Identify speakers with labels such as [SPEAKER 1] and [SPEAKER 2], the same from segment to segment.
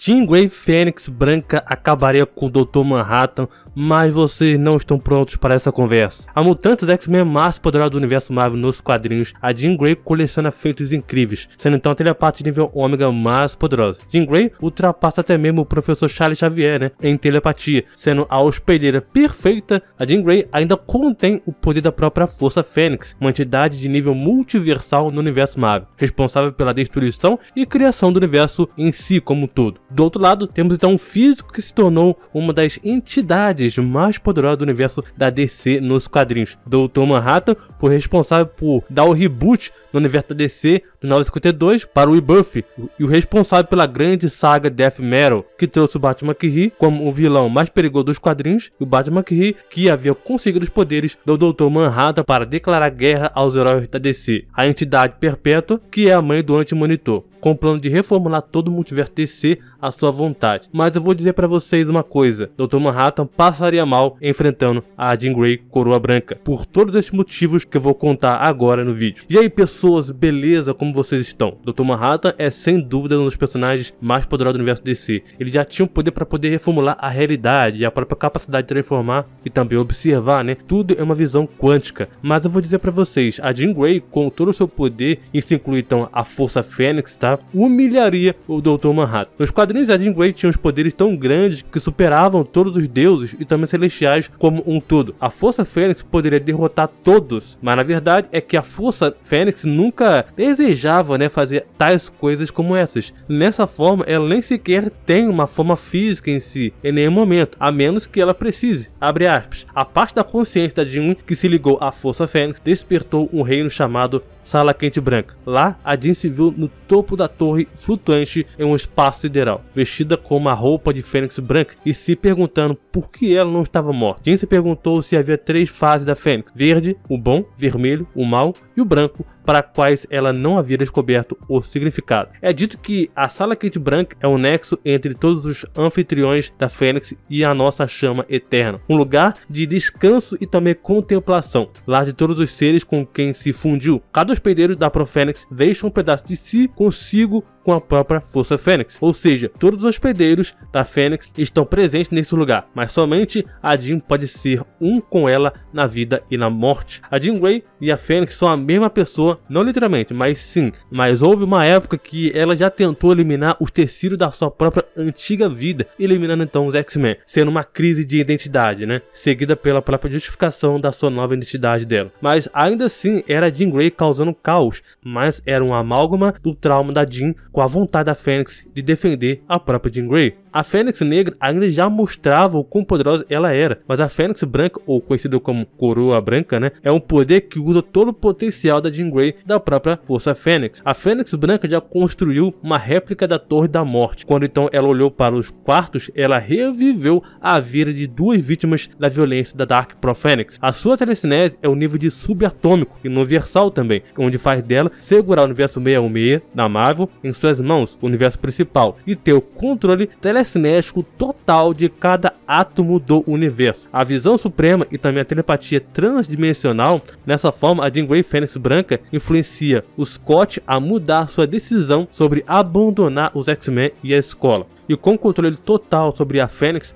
[SPEAKER 1] Jean Grey Fênix Branca acabaria com o Dr. Manhattan, mas vocês não estão prontos para essa conversa. A mutante dos X-Men mais poderosa do universo Marvel nos quadrinhos, a Jean Grey coleciona feitos incríveis, sendo então a telepata de nível ômega mais poderosa. Jean Grey ultrapassa até mesmo o professor Charles Xavier, em telepatia, sendo a hospedeira perfeita. A Jean Grey ainda contém o poder da própria Força Fênix, uma entidade de nível multiversal no universo Marvel, responsável pela destruição e criação do universo em si como um todo. Do outro lado, temos então um físico que se tornou uma das entidades mais poderosas do universo da DC nos quadrinhos. Dr. Manhattan foi responsável por dar o reboot no universo da DC do 952 para o Rebirth, e o responsável pela grande saga Death Metal, que trouxe o Batman McKee como o vilão mais perigoso dos quadrinhos, e o Batman McKee que havia conseguido os poderes do Dr. Manhattan para declarar guerra aos heróis da DC, a entidade perpétua que é a mãe do Anti-Monitor, com o plano de reformular todo o multiverso DC à sua vontade. Mas eu vou dizer pra vocês uma coisa: Dr. Manhattan passaria mal enfrentando a Jean Grey Coroa Branca, por todos esses motivos que eu vou contar agora no vídeo. E aí pessoas, beleza? Como vocês estão? Dr. Manhattan é sem dúvida um dos personagens mais poderosos do universo DC. Ele já tinha o poder para poder reformular a realidade e a própria capacidade de transformar e também observar, tudo é uma visão quântica. Mas eu vou dizer pra vocês, a Jean Grey, com todo o seu poder, isso inclui então a Força Fênix, humilharia o Dr. Manhattan. Nos quadrinhos, a Jean Grey tinha os poderes tão grandes que superavam todos os deuses e também celestiais como um todo. A Força Fênix poderia derrotar todos, mas na verdade é que a Força Fênix nunca desejava fazer tais coisas como essas. Nessa forma, ela nem sequer tem uma forma física em si, em nenhum momento, a menos que ela precise. Abre aspas. A parte da consciência da Jean que se ligou à Força Fênix despertou um reino chamado Sala Quente Branca. Lá, a Jean se viu no topo da torre flutuante em um espaço sideral, vestida com uma roupa de Fênix branca e se perguntando por que ela não estava morta. Jean se perguntou se havia 3 fases da Fênix: verde, o bom; vermelho, o mal; e o branco, para quais ela não havia descoberto o significado. É dito que a Sala Quente Branca é o nexo entre todos os anfitriões da Fênix e a nossa chama eterna, um lugar de descanso e também contemplação, lá de todos os seres com quem se fundiu. Cada hospedeiro da Profênix deixa um pedaço de si consigo com a própria Força Fênix, ou seja, todos os hospedeiros da Fênix estão presentes nesse lugar, mas somente a Jean pode ser um com ela na vida e na morte. A Jean Grey e a Fênix são a mesma pessoa, não literalmente, mas sim. Mas houve uma época que ela já tentou eliminar os tecidos da sua própria antiga vida, eliminando então os X-Men, sendo uma crise de identidade, seguida pela própria justificação da sua nova identidade dela. Mas ainda assim era a Jean Grey causando caos, mas era um amálgama do trauma da Jean com a vontade da Fênix de defender a própria Jean Grey. A Fênix Negra ainda já mostrava o quão poderosa ela era, mas a Fênix Branca, ou conhecida como Coroa Branca, é um poder que usa todo o potencial da Jean Grey da própria Força Fênix. A Fênix Branca já construiu uma réplica da Torre da Morte. Quando então ela olhou para os quartos, ela reviveu a vida de 2 vítimas da violência da Dark Profênix. A sua telecinese é o nível de subatômico e universal também, onde faz dela segurar o universo 616 da Marvel em suas mãos, o universo principal, e ter o controle telecinético total de cada átomo do universo. A visão suprema e também a telepatia transdimensional. Nessa forma, a Jean Grey Fênix Branca influencia o Scott a mudar sua decisão sobre abandonar os X-Men e a escola. E com o controle total sobre a Fênix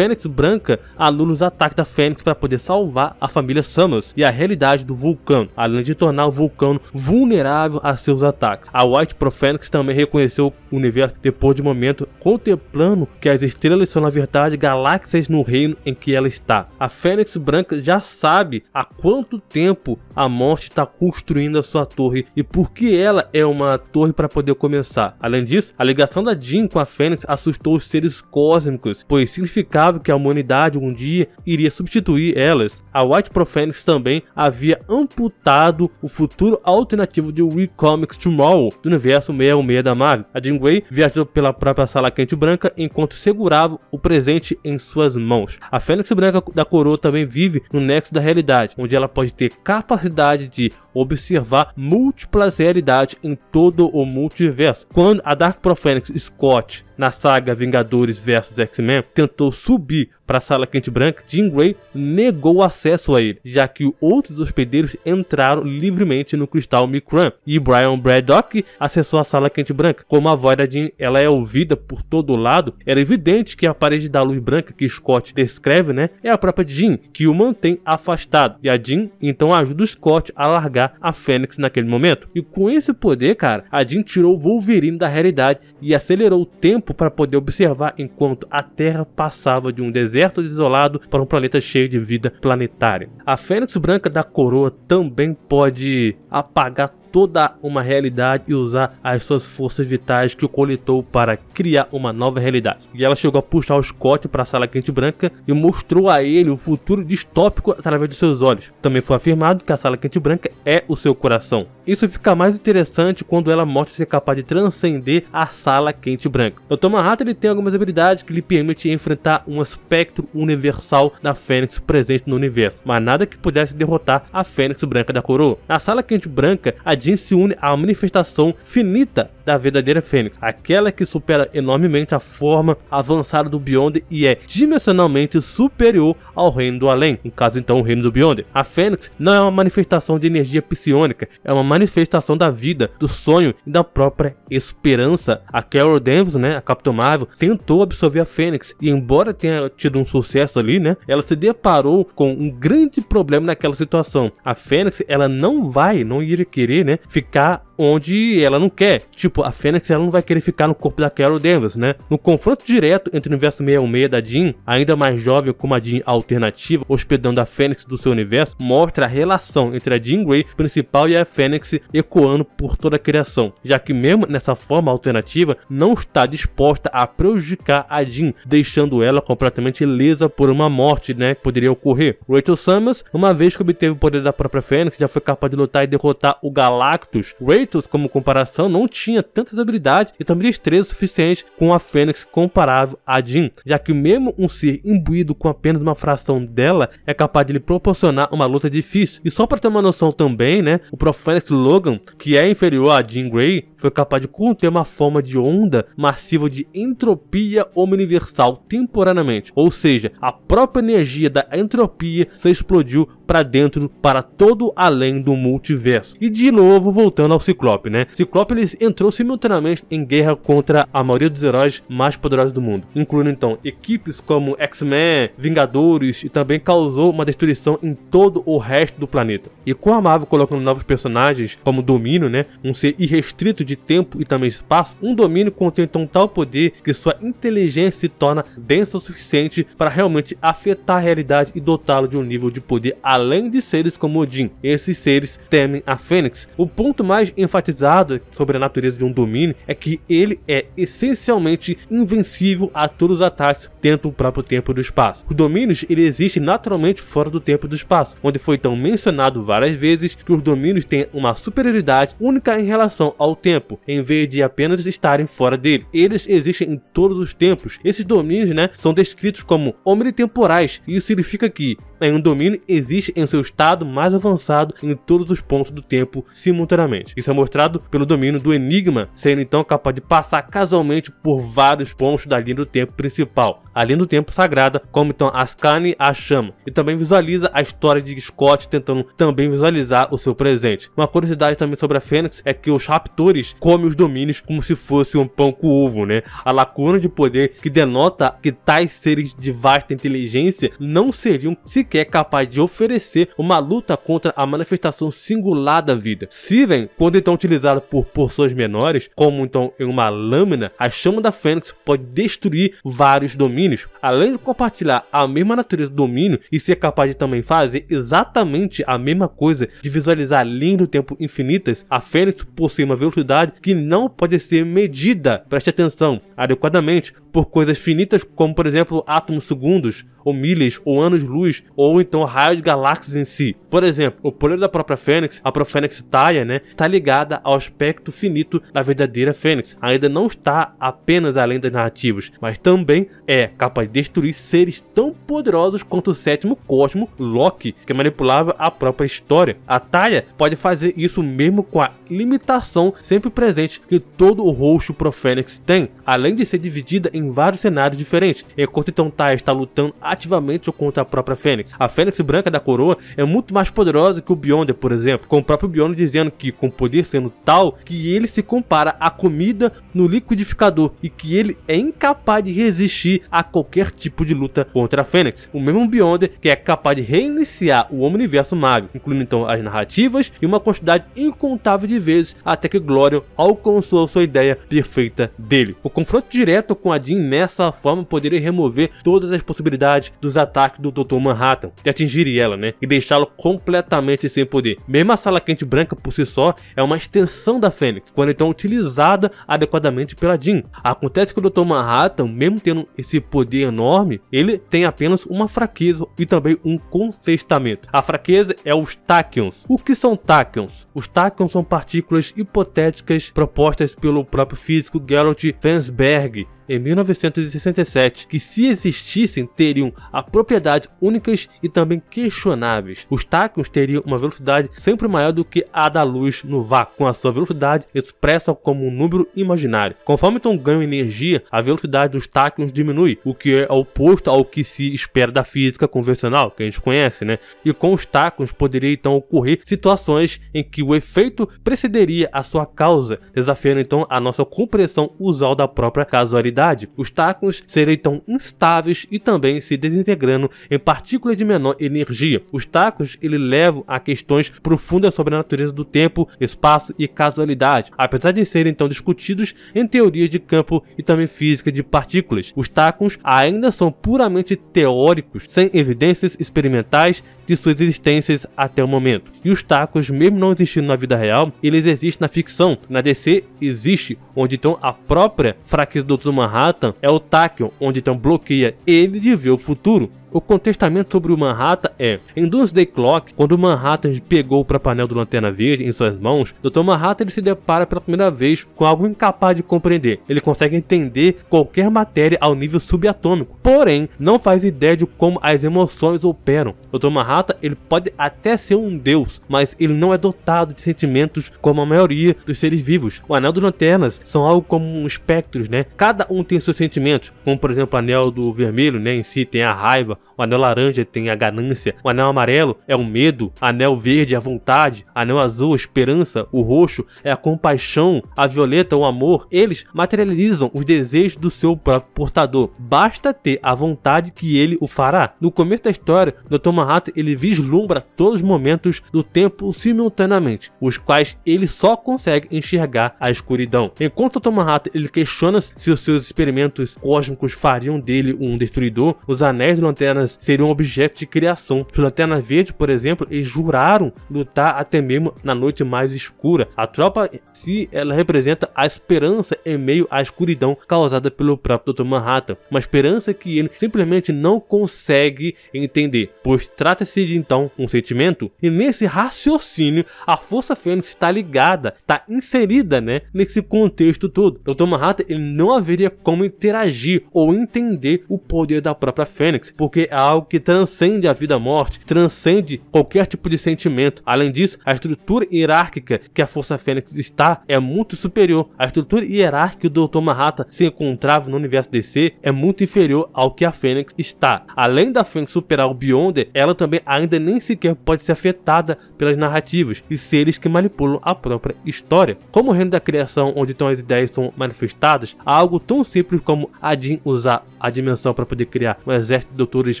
[SPEAKER 1] Branca anula os ataques da Fênix para poder salvar a família Summers e a realidade do Vulcano, além de tornar o Vulcano vulnerável a seus ataques. A White Profênix também reconheceu o universo depois de um momento, contemplando que as estrelas são na verdade galáxias no reino em que ela está. A Fênix Branca já sabe há quanto tempo a morte está construindo a sua torre e por que ela é uma torre para poder começar. Além disso, a ligação da Jean com a Fênix assustou os seres cósmicos, pois significava que a humanidade um dia iria substituir elas. A White Profênix também havia amputado o futuro alternativo de We Comics Tomorrow do universo 616 da Marvel. A Jean Grey viajou pela própria Sala Quente Branca enquanto segurava o presente em suas mãos. A Fênix Branca da Coroa também vive no nexo da realidade, onde ela pode ter capacidade de observar múltiplas realidades em todo o multiverso. Quando a Dark Profênix Scott, na saga Vingadores vs X-Men, tentou subir para a Sala Quente Branca, Jean Grey negou acesso a ele, já que outros hospedeiros entraram livremente no cristal Mikran, e Brian Braddock acessou a Sala Quente Branca. Como a voz da Jean ela é ouvida por todo lado, era evidente que a parede da luz branca que Scott descreve, né, é a própria Jean, que o mantém afastado, e a Jean então ajuda o Scott a largar a Fênix naquele momento. E com esse poder, cara, a Jean tirou o Wolverine da realidade e acelerou o tempo para poder observar enquanto a Terra passava de um deserto desolado para um planeta cheio de vida planetária. A Fênix Branca da Coroa também pode apagar toda uma realidade e usar as suas forças vitais que o coletou para criar uma nova realidade. E ela chegou a puxar o Scott para a Sala Quente Branca e mostrou a ele o futuro distópico através de seus olhos. Também foi afirmado que a Sala Quente Branca é o seu coração. Isso fica mais interessante quando ela mostra ser capaz de transcender a Sala Quente Branca. O Dr. Manhattan ele tem algumas habilidades que lhe permitem enfrentar um espectro universal da Fênix presente no universo, mas nada que pudesse derrotar a Fênix Branca da Coroa. Na Sala Quente Branca, a Jean se une à manifestação finita da verdadeira Fênix, aquela que supera enormemente a forma avançada do Beyonder e é dimensionalmente superior ao Reino do Além, no caso então o Reino do Beyonder. A Fênix não é uma manifestação de energia psiônica, é uma manifestação da vida, do sonho e da própria esperança. A Carol Danvers, né, a Capitã Marvel, tentou absorver a Fênix e embora tenha tido um sucesso ali, né, ela se deparou com um grande problema naquela situação. A Fênix, ela não iria querer, né, ficar onde ela não quer. Tipo, a Fênix ela não vai querer ficar no corpo da Carol Danvers, né? No confronto direto entre o universo 616 da Jean, ainda mais jovem como a Jean alternativa, hospedando a Fênix do seu universo, mostra a relação entre a Jean Grey principal e a Fênix ecoando por toda a criação, já que mesmo nessa forma alternativa, não está disposta a prejudicar a Jean, deixando ela completamente ilesa por uma morte, né, que poderia ocorrer. Rachel Summers, uma vez que obteve o poder da própria Fênix, já foi capaz de lutar e derrotar o Galactus. Rachel, como comparação, não tinha tantas habilidades e também destreza suficiente com a Fênix comparável a Jean, já que mesmo um ser imbuído com apenas uma fração dela é capaz de lhe proporcionar uma luta difícil. E só para ter uma noção também, né, o Fênix Logan, que é inferior a Jean Grey, foi capaz de conter uma forma de onda massiva de entropia universal temporariamente, ou seja, a própria energia da entropia se explodiu para dentro, para todo além do multiverso. E de novo voltando ao Ciclope, né? Ciclope ele entrou simultaneamente em guerra contra a maioria dos heróis mais poderosos do mundo, incluindo então equipes como X-Men, Vingadores, e também causou uma destruição em todo o resto do planeta. E com a Marvel colocando novos personagens como Domínio, né, um ser irrestrito de tempo e também espaço, um Domínio contém então tal poder que sua inteligência se torna densa o suficiente para realmente afetar a realidade e dotá-lo de um nível de poder além de seres como Odin. Esses seres temem a Fênix. O ponto mais enfatizado sobre a natureza de um Domínio é que ele é essencialmente invencível a todos os ataques dentro do próprio tempo e do espaço. Os Domínios ele existe naturalmente fora do tempo e do espaço, onde foi então mencionado várias vezes que os Domínios têm uma superioridade única em relação ao tempo, em vez de apenas estarem fora dele. Eles existem em todos os tempos. Esses Domínios, né, são descritos como omnitemporais, e isso significa que um domínio existe em seu estado mais avançado em todos os pontos do tempo simultaneamente. Isso é mostrado pelo domínio do Enigma, sendo então capaz de passar casualmente por vários pontos da linha do tempo principal, a linha do tempo sagrada, como então Ascani a chama, e também visualiza a história de Scott tentando também visualizar o seu presente. Uma curiosidade também sobre a Fênix é que os raptores comem os domínios como se fosse um pão com ovo, né? A lacuna de poder que denota que tais seres de vasta inteligência não seriam sequer capaz de oferecer uma luta contra a manifestação singular da vida. Siren, quando então utilizada por porções menores, como então em uma lâmina, a chama da Fênix pode destruir vários domínios. Além de compartilhar a mesma natureza do domínio e ser capaz de também fazer exatamente a mesma coisa de visualizar linhas do tempo infinitas, a Fênix possui uma velocidade que não pode ser medida, preste atenção, adequadamente por coisas finitas como por exemplo átomos segundos, ou milhas, ou anos-luz, ou então raios de galáxias em si. Por exemplo, o poder da própria Fênix, a Fênix Taia, né, está ligada ao aspecto finito da verdadeira Fênix. Ainda não está apenas além das narrativas, mas também é capaz de destruir seres tão poderosos quanto o sétimo cosmo, Loki, que manipulava a própria história. A Taia pode fazer isso mesmo com a limitação sempre presente que todo o rosto pro Fênix tem, além de ser dividida em vários cenários diferentes, enquanto então Taia está lutando ativamente contra a própria Fênix. A Fênix branca da coroa é muito mais poderosa que o Beyonder, por exemplo, com o próprio Beyonder dizendo que, com o poder sendo tal, que ele se compara à comida no liquidificador e que ele é incapaz de resistir a qualquer tipo de luta contra a Fênix. O mesmo Beyonder que é capaz de reiniciar o universo Marvel, incluindo então as narrativas e uma quantidade incontável de vezes até que Glorion alcançou a sua ideia perfeita dele. O confronto direto com a Jean nessa forma poderia remover todas as possibilidades dos ataques do Dr. Manhattan, de atingir ela, né, e deixá-lo completamente sem poder. Mesmo a sala quente branca por si só é uma extensão da Fênix, quando então utilizada adequadamente pela Jean. Acontece que o Dr. Manhattan, mesmo tendo esse poder enorme, ele tem apenas uma fraqueza e também um contestamento. A fraqueza é os Tachyons. O que são Tachyons? Os Tachyons são partículas hipotéticas propostas pelo próprio físico Gerald Fensberg em 1967, que se existissem teriam a propriedades únicas e também questionáveis. Os Tachyons teriam uma velocidade sempre maior do que a da luz no vácuo, com a sua velocidade expressa como um número imaginário. Conforme então ganham energia, a velocidade dos Tachyons diminui, o que é oposto ao que se espera da física convencional, que a gente conhece, né? E com os Tachyons poderia então ocorrer situações em que o efeito precederia a sua causa, desafiando então a nossa compreensão usual da própria casualidade. Os Tachyons seriam então instáveis e também se desintegrando em partículas de menor energia. Os Tachyons levam a questões profundas sobre a natureza do tempo, espaço e casualidade, apesar de serem então discutidos em teorias de campo e também física de partículas. Os Tachyons ainda são puramente teóricos, sem evidências experimentais de suas existências até o momento. E os Tachyons, mesmo não existindo na vida real, eles existem na ficção. Na DC existe, onde então a própria fraqueza do Dr. Manhattan é o Tachyon, onde então bloqueia ele de ver o futuro. O contestamento sobre o Manhattan é: em Doomsday Clock, quando o Manhattan pegou para o painel do Lanterna Verde em suas mãos, Dr. Manhattan se depara pela primeira vez com algo incapaz de compreender. Ele consegue entender qualquer matéria ao nível subatômico, porém não faz ideia de como as emoções operam. Dr. Manhattan ele pode até ser um deus, mas ele não é dotado de sentimentos como a maioria dos seres vivos. O Anel dos Lanternas são algo como espectros, né? Cada um tem seus sentimentos, como por exemplo o Anel do Vermelho, né, em si tem a raiva. O anel laranja tem a ganância, o anel amarelo é o medo, anel verde é a vontade, anel azul a esperança, o roxo é a compaixão, a violeta o amor. Eles materializam os desejos do seu próprio portador, basta ter a vontade que ele o fará. No começo da história, Dr. Manhattan ele vislumbra todos os momentos do tempo simultaneamente, os quais ele só consegue enxergar a escuridão. Enquanto Dr. Manhattan ele questiona se os seus experimentos cósmicos fariam dele um destruidor, os anéis de lanterna seriam um objeto de criação. Os Lanterna Verde, por exemplo, eles juraram lutar até mesmo na noite mais escura. A tropa, se ela representa a esperança em meio à escuridão causada pelo próprio Dr. Manhattan, uma esperança que ele simplesmente não consegue entender, pois trata-se de então um sentimento, e nesse raciocínio a Força Fênix está ligada, está inserida, né, nesse contexto todo. Dr. Manhattan ele não haveria como interagir ou entender o poder da própria Fênix, porque é algo que transcende a vida e a morte, transcende qualquer tipo de sentimento. Além disso, a estrutura hierárquica que a Força Fênix está é muito superior. A estrutura hierárquica do Dr. Manhattan se encontrava no universo DC é muito inferior ao que a Fênix está. Além da Fênix superar o Beyonder, ela também ainda nem sequer pode ser afetada pelas narrativas e seres que manipulam a própria história. Como o reino da criação, onde então as ideias são manifestadas, há algo tão simples como a Jean usar a dimensão para poder criar um exército de doutores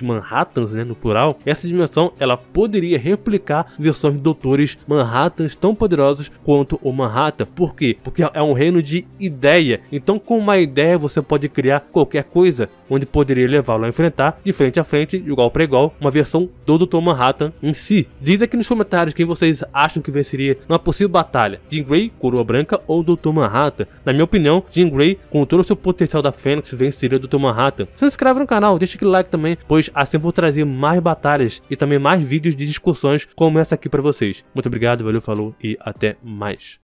[SPEAKER 1] Manhattans, né, no plural. Essa dimensão ela poderia replicar versões de doutores Manhattans tão poderosos quanto o Manhattan. Por quê? Porque é um reino de ideia. Então com uma ideia você pode criar qualquer coisa, onde poderia levá-lo a enfrentar de frente a frente, de igual para igual, uma versão do Dr. Manhattan em si. Diz aqui nos comentários quem vocês acham que venceria numa possível batalha: Jean Grey, Coroa Branca ou Dr. Manhattan. Na minha opinião, Jean Grey, com todo o seu potencial da Fênix, venceria o Dr. Manhattan. Se inscreve no canal, deixa aquele like também, pois assim eu vou trazer mais batalhas e também mais vídeos de discussões como essa aqui para vocês. Muito obrigado, valeu, falou e até mais.